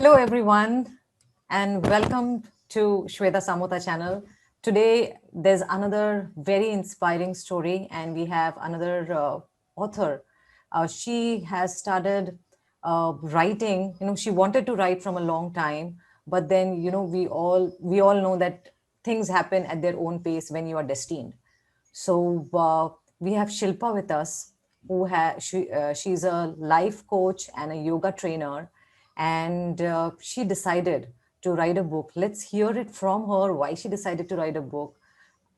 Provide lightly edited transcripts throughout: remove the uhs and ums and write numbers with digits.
Hello, everyone, and welcome to Shweta Samota channel. Today, there's another very inspiring story, and we have another author. She has started writing. She wanted to write from a long time, but then we all know that things happen at their own pace when you are destined. So we have Shilpa with us, she's a life coach and a yoga trainer, and she decided to write a book. Let's hear it from her why she decided to write a book,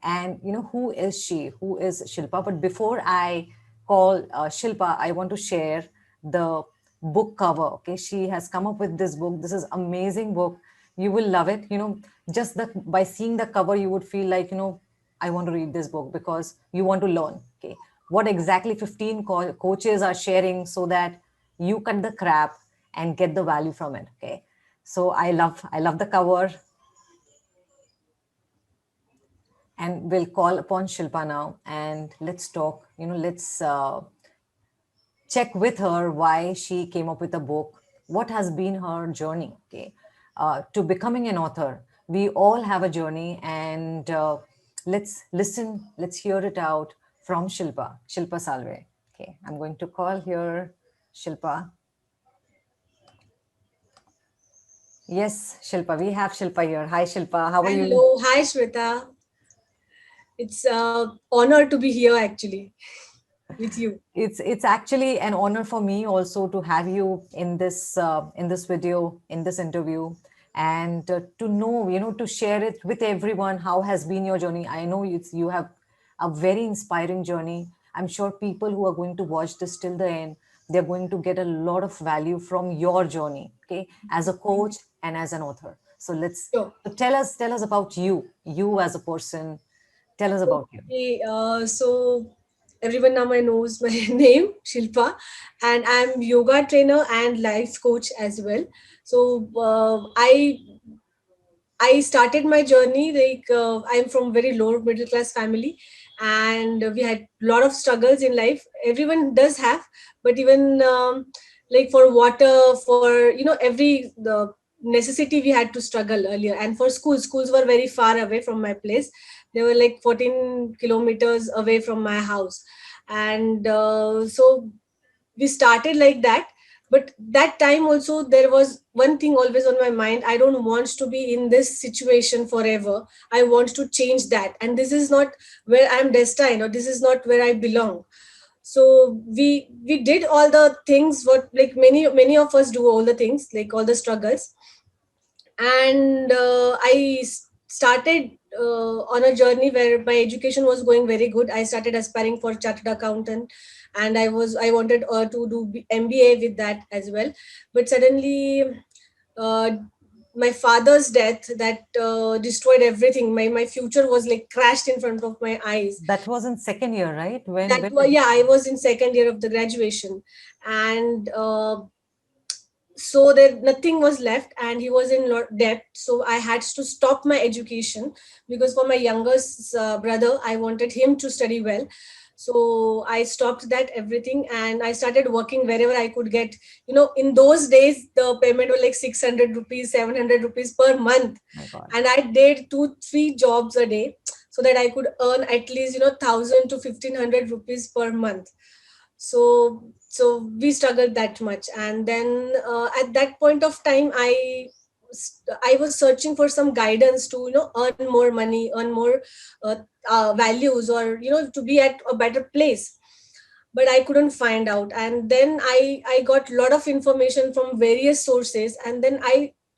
and who is she? Who is Shilpa? But before I call Shilpa, I want to share the book cover. Okay, she has come up with this book. This is amazing book. You will love it. Just by seeing the cover, you would feel like I want to read this book because you want to learn. Okay, what exactly 15 coaches are sharing so that you cut the crap and get the value from it. Okay, so I love the cover, and we'll call upon Shilpa now and let's talk. Let's check with her why she came up with a book, what has been her journey, okay, to becoming an author. We all have a journey, and let's listen, let's hear it out from Shilpa Salve. Okay, I'm going to call here Shilpa. Yes, Shilpa, we have Shilpa here. Hi, Shilpa, how are you? Hello, hi Shweta. It's honor to be here actually with you. It's actually an honor for me also to have you in this video, in this interview, and to know, to share it with everyone. How has been your journey? I know you have a very inspiring journey. I'm sure people who are going to watch this till the end, they're going to get a lot of value from your journey, okay, as a coach and as an author. So Sure. tell us about you as a person. Tell us about you. Okay, so everyone now knows my name, Shilpa, and I'm yoga trainer and life coach as well. So I started my journey like I'm from very low middle class family, and we had a lot of struggles in life. Everyone does have, but even like for water, for every the necessity we had to struggle earlier. And for schools were very far away from my place. They were like 14 kilometers away from my house, and so we started like that. But that time also there was one thing always on my mind: I don't want to be in this situation forever. I want to change that, and this is not where I'm destined, or this is not where I belong. So we did all the things what like many of us do, all the things like all the struggles. And started on a journey where my education was going very good. I started aspiring for chartered accountant, and I wanted to do MBA with that as well. But suddenly uh, my father's death that destroyed everything. My future was like crashed in front of my eyes. That was in second year, right? When That when was, did yeah, I was in second year of the graduation. And so there nothing was left, and he was in lot debt, so I had to stop my education. Because for my youngest brother, I wanted him to study well. So I stopped that everything, and I started working wherever I could get. In those days the payment was like 600 rupees, 700 rupees per month. my God. And I did 2 3 jobs a day, so that I could earn at least 1000 to 1500 rupees per month. So we struggled that much. And then at that point of time, I was searching for some guidance to earn more money, earn more values, or to be at a better place. But I couldn't find out. And then I got a lot of information from various sources, and then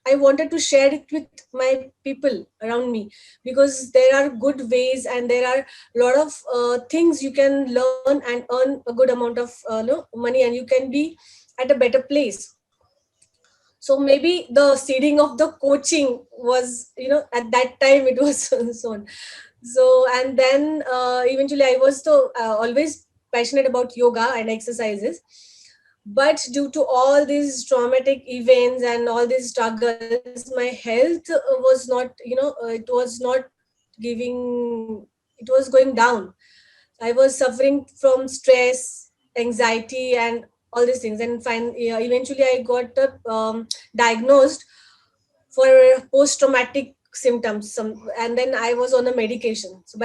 I wanted to share it with my people around me. Because there are good ways, and there are a lot of things you can learn and earn a good amount of money, and you can be at a better place. So maybe the seeding of the coaching was, at that time it was sown. So, and then eventually I was so always passionate about yoga and exercises. But due to all these traumatic events and all these struggles, my health was not, it was not giving, it was going down. I was suffering from stress, anxiety, and all these things. And eventually I got diagnosed for post-traumatic symptoms. And then I was on a medication. So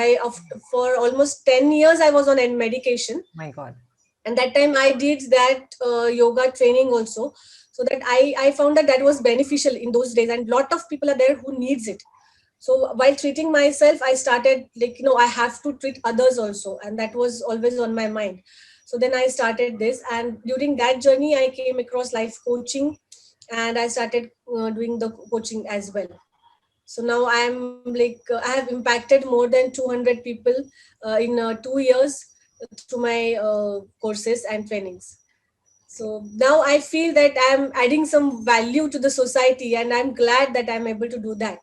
for almost 10 years I was on a medication. My God. And that time I did that yoga training also, so that I found that that was beneficial in those days, and lot of people are there who needs it. So while treating myself, I started, like, I have to treat others also, and that was always on my mind. So then I started this, and during that journey I came across life coaching, and I started doing the coaching as well. So now I have impacted more than 200 people in 2 years through my courses and trainings. So now I feel that I'm adding some value to the society, and I'm glad that I'm able to do that.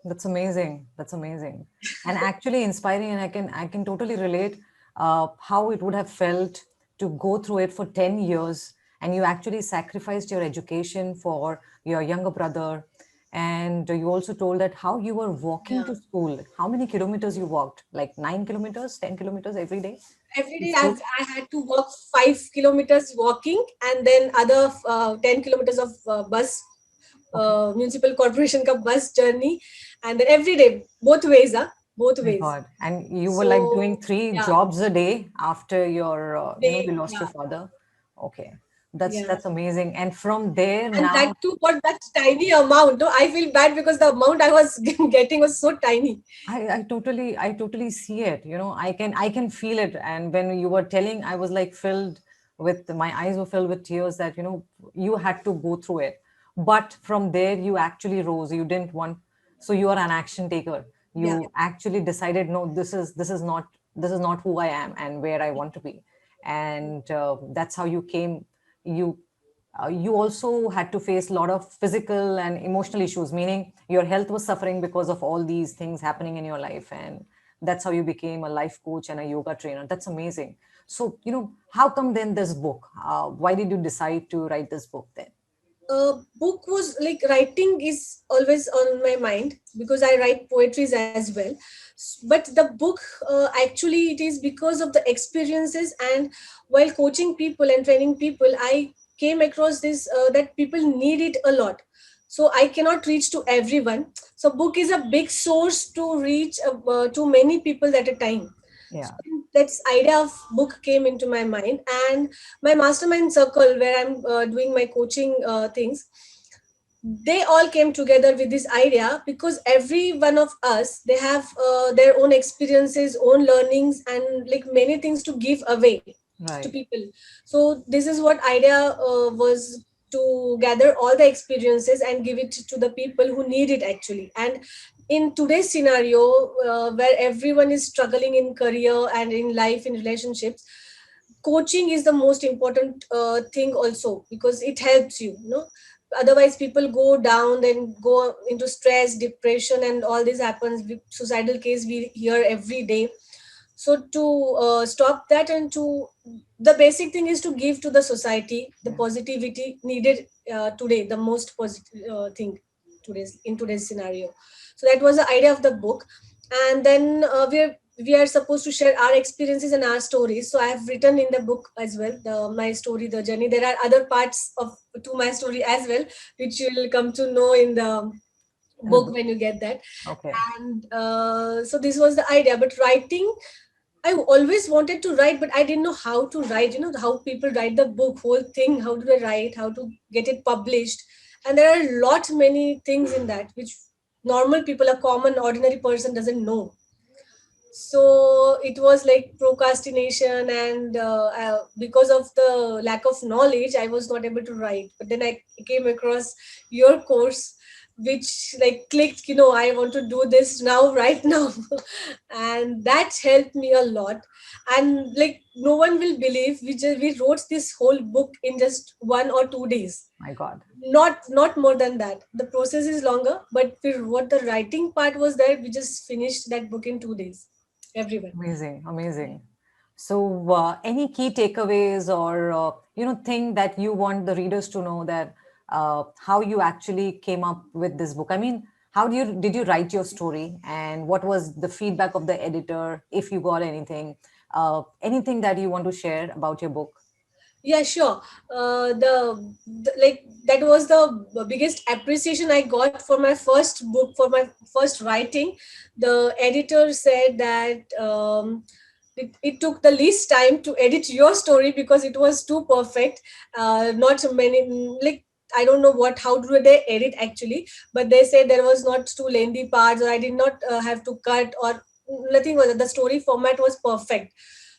That's amazing. That's amazing. And actually inspiring. And I can totally relate how it would have felt to go through it for 10 years, and you actually sacrificed your education for your younger brother. And you also told that how you were walking Yeah. to school. How many kilometers you walked? Like 9 kilometers, 10 kilometers every day Every to day school? I had to walk 5 kilometers walking, and then other 10 kilometers of bus, Okay. municipal corporation ka bus journey, and then every day, both ways, both My ways. God. And you were like So doing three yeah, jobs a day after your, you lost yeah, your father. Okay. That's yeah. that's amazing. And from there And that now, too for that tiny amount. No, I feel bad because the amount I was getting was so tiny. I totally see it. I can feel it. And when you were telling, I was like filled with my eyes were filled with tears that, you had to go through it. But from there you actually rose. You didn't want, so you are an action taker. Yeah, You actually decided, no, this is not who I am and where I want to be. And that's how you came. You also had to face a lot of physical and emotional issues, meaning your health was suffering because of all these things happening in your life. And that's how you became a life coach and a yoga trainer. That's amazing. So, how come then this book? Why did you decide to write this book then? book was like, writing is always on my mind because I write poetries as well. But the book, actually, it is because of the experiences. And while coaching people and training people, I came across this, that people need it a lot. So I cannot reach to everyone. So book is a big source to reach to many people at a time. Yeah. So that's idea of book came into my mind. And my mastermind circle, where I'm doing my coaching things, they all came together with this idea because every one of us, they have their own experiences, own learnings, and like many things to give away to Right. people. So this is what idea was, to gather all the experiences and give it to the people who need it actually. And in today's scenario, where everyone is struggling in career and in life, in relationships, coaching is the most important thing also, because it helps you. Otherwise people go down, then go into stress, depression, and all this happens with suicidal case we hear every day. So to stop that, and to the basic thing is to give to the society the Yeah. positivity needed today, the most positive thing in today's scenario. So that was the idea of the book. And then we are supposed to share our experiences and our stories. So I have written in the book as well, my story, the journey. There are other parts of to my story as well, which you will come to know in the In the book book. when you get that. Okay. And so this was the idea. But writing, I always wanted to write, but I didn't know how to write. How people write the book, whole thing. How do they write? How to get it published? And there are lot many things in that which normal people, a common ordinary person, doesn't know. So it was like procrastination, and because of the lack of knowledge, I was not able to write. But then I came across your course, which like clicked. I want to do this now, right now. And that helped me a lot. And like, no one will believe, we wrote this whole book in just 1 or 2 days. My God. Not more than that. The process is longer, but what the writing part was there, we just finished that book in 2 days, everyone. Amazing. Amazing. So, any key takeaways or, thing that you want the readers to know, that how you actually came up with this book? I mean, how did you write your story, and what was the feedback of the editor, if you got anything, anything that you want to share about your book? Yeah, sure. The like that was the biggest appreciation I got for my first book, for my first writing. The editor said that it took the least time to edit your story because it was too perfect. Not so many, like, I don't know what, how do they edit actually, but they said there was not too lengthy parts, or I did not have to cut, or nothing. Was the story format was perfect.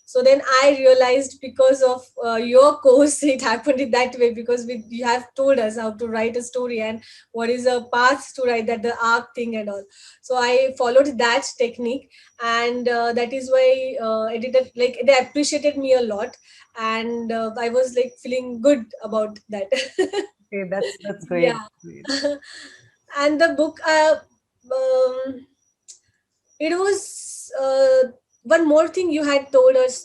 So then I realized, because of your course, it happened in that way, because you have told us how to write a story and what is a path to write that, the arc thing and all. So I followed that technique, and that is why editor, like, they appreciated me a lot, and I was like feeling good about that. Okay, that's great. Yeah. Great. And the book, it was one more thing you had told us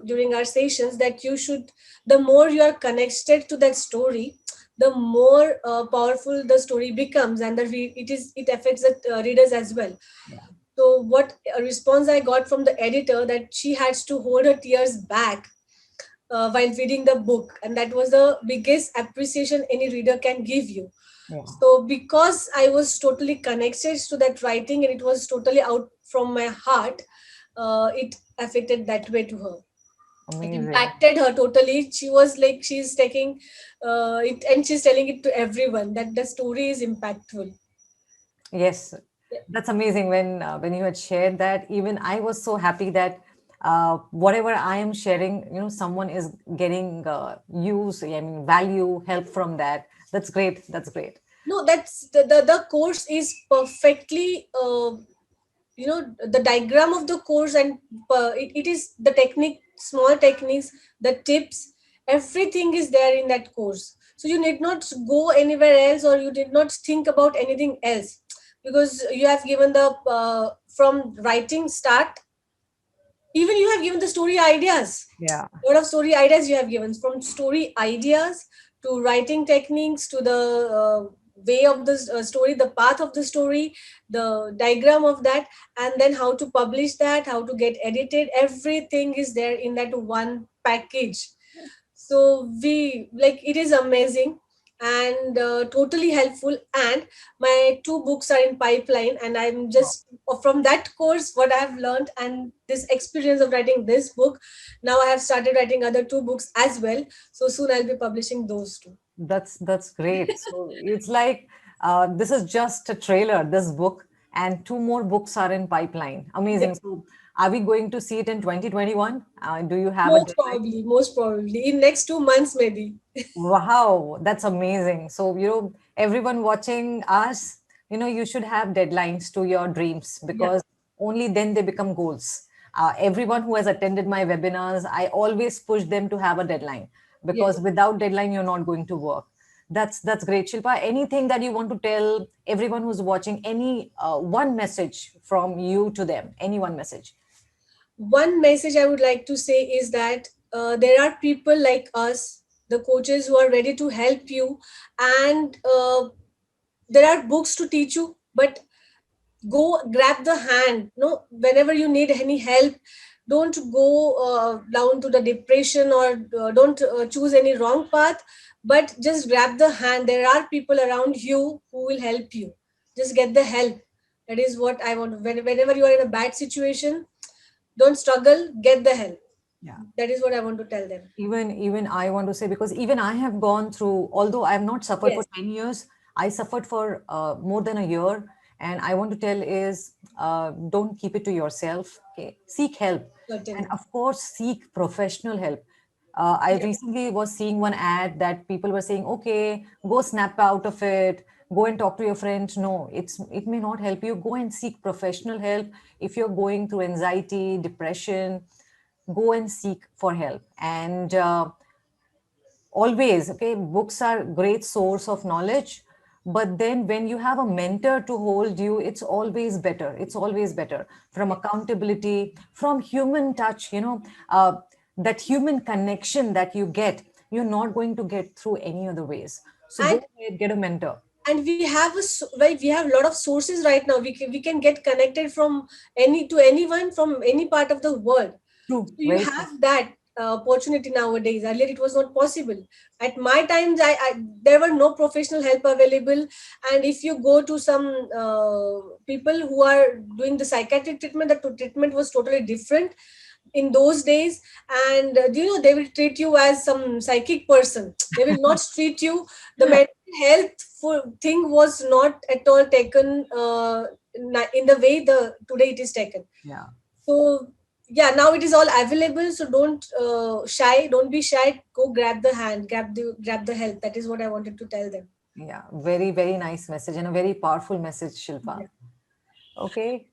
during our sessions, that you should, the more you are connected to that story, the more powerful the story becomes, and it affects the readers as well. Yeah. So what a response I got from the editor, that she has to hold her tears back while reading the book, and that was the biggest appreciation any reader can give you. Yeah. So because I was totally connected to that writing, and it was totally out from my heart, it affected that way to her. It Amazing. impacted her totally. She was like, she's taking it, and she's telling it to everyone, that the story is impactful. Yes, that's amazing. When you had shared that, even I was so happy that whatever I am sharing, someone is getting use. I mean, value, help from that. That's great. That's great. No, that's the course is perfectly the diagram of the course, and it is the technique, small techniques, the tips, everything is there in that course. So you need not go anywhere else, or you did not think about anything else, because you have given the from writing start, even you have given the story ideas. Yeah. A lot of story ideas you have given, from story ideas to writing techniques to the way of the story, the path of the story, the diagram of that, and then how to publish that, how to get edited, everything is there in that one package. So we, like, it is amazing, and totally helpful. And my two books are in pipeline, and I'm just from that course, what I have learned and this experience of writing this book, now I have started writing other two books as well. So soon I'll be publishing those two. That's great. So it's like this is just a trailer, this book, and two more books are in pipeline. Yeah. Amazing. So are we going to see it in 2021? Do you have a deadline? Most probably in next 2 months maybe. Wow, that's amazing. So, everyone watching us, you should have deadlines to your dreams Yeah, because only then they become goals. Everyone who has attended my webinars, I always push them to have a deadline because yes. without deadline, you're not going to work. That's great, Shilpa. Anything that you want to tell everyone who's watching? Any one message from you to them? Any one message? One message I would like to say is that there are people like us, the coaches, who are ready to help you, and there are books to teach you, but go grab the hand. No, whenever you need any help, don't go down to the depression, or don't choose any wrong path, but just grab the hand. There are people around you who will help you. Just get the help. That is what I want. Whenever you are in a bad situation, don't struggle, get the help. Yeah. That is what I want to tell them. Even I want to say, because even I have gone through, although I have not suffered for Yes, 10 years, I suffered for more than a year. And I want to tell is, don't keep it to yourself. Okay, seek help, and certainly. of course seek professional help. I Yeah. recently was seeing one ad that people were saying, okay, go snap out of it, go and talk to your friend. No, it may not help you. Go and seek professional help. If you're going through anxiety, depression, go and seek for help. And always, okay, books are great source of knowledge, but then when you have a mentor to hold you, it's always better, from Yes. accountability, from human touch, that human connection that you get, you're not going to get through any other ways. So go and ahead, get a mentor. and we have right, we have a lot of sources right now. We can get connected from any to anyone from any part of the world. True, So you very true. have that. opportunity nowadays. Earlier it was not possible. At my times, there were no professional help available, and if you go to some people who are doing the psychiatric treatment, the treatment was totally different in those days. And they will treat you as some psychic person. They will not treat you. The mental health thing was not at all taken in the way the today it is taken. Yeah. So yeah, now it is all available. So don't be shy. Go grab the hand, grab the help. That is what I wanted to tell them. Yeah, very, very nice message and a very powerful message, Shilpa. Yeah. Okay.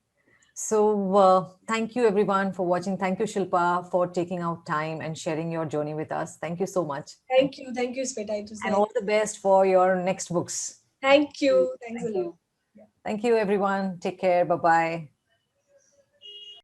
So, thank you everyone for watching. Thank you, Shilpa, for taking out time and sharing your journey with us. Thank you so much. Thank you, Sveta. It was And nice. all the best for your next books. Thank you. Thanks a Thank lot. you. Thank you, everyone. Take care. Bye bye.